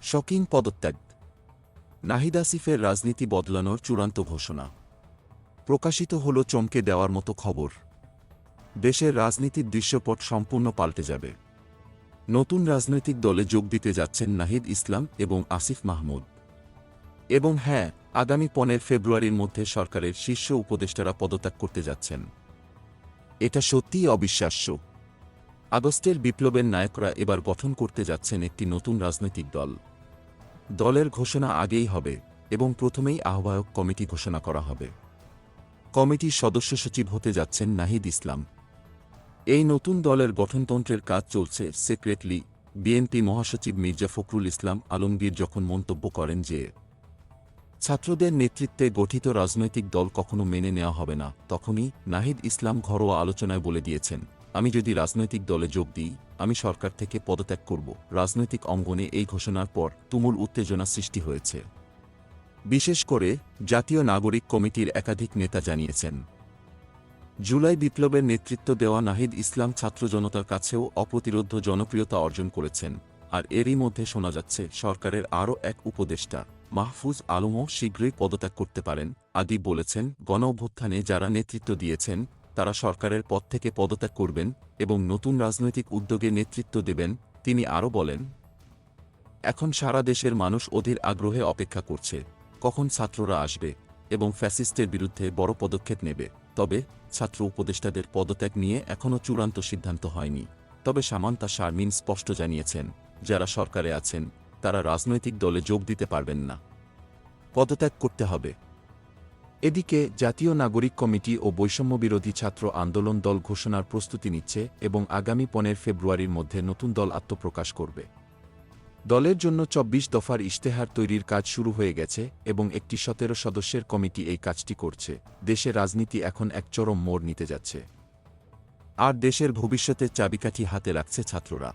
Shocking পদত্যাগ। নাহিদ আসিফের রাজনীতি বদলানোর চূড়ান্ত ঘোষণা প্রকাশিত হল। চমকে দেওয়ার মতো খবর। দেশের রাজনীতির দৃশ্যপট সম্পূর্ণ পাল্টে যাবে। নতুন রাজনৈতিক দলে যোগ দিতে যাচ্ছেন নাহিদ ইসলাম এবং আসিফ মাহমুদ। এবং হ্যাঁ, আগামী 15 ফেব্রুয়ারির মধ্যে সরকারের শীর্ষ উপদেষ্টারা পদত্যাগ করতে যাচ্ছেন। এটা সত্যিই অবিশ্বাস্য। আগস্টের বিপ্লবের নায়করা এবার গঠন করতে যাচ্ছেন একটি নতুন রাজনৈতিক দল। দলের ঘোষণা আগেই হবে এবং প্রথমেই আহ্বায়ক কমিটি ঘোষণা করা হবে। কমিটির সদস্য সচিব হতে যাচ্ছেন নাহিদ ইসলাম। এই নতুন দলের গঠনতন্ত্রের কাজ চলছে সিক্রেটলি। বিএনপি মহাসচিব মির্জা ফখরুল ইসলাম আলমগীর যখন মন্তব্য করেন যে ছাত্রদের নেতৃত্বে গঠিত রাজনৈতিক দল কখনো মেনে নেওয়া হবে না, তখনই নাহিদ ইসলাম ঘরোয়া আলোচনায় বলে দিয়েছেন, আমি যদি রাজনৈতিক দলে যোগ দিই, আমি সরকার থেকে পদত্যাগ করব। রাজনৈতিক অঙ্গনে এই ঘোষণার পর তুমুল উত্তেজনা সৃষ্টি হয়েছে। বিশেষ করে জাতীয় নাগরিক কমিটির একাধিক নেতা জানিয়েছেন, জুলাই বিপ্লবের নেতৃত্ব দেওয়া নাহিদ ইসলাম ছাত্র জনতার কাছেও অপ্রতিরোধ্য জনপ্রিয়তা অর্জন করেছেন। আর এরই মধ্যে শোনা যাচ্ছে সরকারের আরও এক উপদেষ্টা মাহফুজ আলমও শীঘ্রই পদত্যাগ করতে পারেন। আদি বলেছেন, গণঅভ্যুত্থানে যারা নেতৃত্ব দিয়েছেন তারা সরকারের পদ থেকে পদত্যাগ করবেন এবং নতুন রাজনৈতিক উদ্যোগে নেতৃত্ব দেবেন। তিনি আরও বলেন, এখন সারা দেশের মানুষ অধীর আগ্রহে অপেক্ষা করছে কখন ছাত্ররা আসবে এবং ফ্যাসিস্টের বিরুদ্ধে বড় পদক্ষেপ নেবে। তবে ছাত্র উপদেষ্টাদের পদত্যাগ নিয়ে এখনও চূড়ান্ত সিদ্ধান্ত হয়নি। তবে সামান্তা শারমিন স্পষ্ট জানিয়েছেন, যারা সরকারে আছেন তারা রাজনৈতিক দলে যোগ দিতে পারবেন না, পদত্যাগ করতে হবে। এদিকে জাতীয় নাগরিক কমিটি ও বৈষম্যবিরোধী ছাত্র আন্দোলন দল ঘোষণার প্রস্তুতি নিচ্ছে এবং আগামী 15 ফেব্রুয়ারির মধ্যে নতুন দল আত্মপ্রকাশ করবে। দলের জন্য 24 দফার ইশতেহার তৈরির কাজ শুরু হয়ে গেছে এবং একটি 17 সদস্যের কমিটি এই কাজটি করছে। দেশের রাজনীতি এখন এক চরম মোড় নিতে যাচ্ছে, আর দেশের ভবিষ্যতের চাবিকাঠি হাতে রাখছে ছাত্ররা।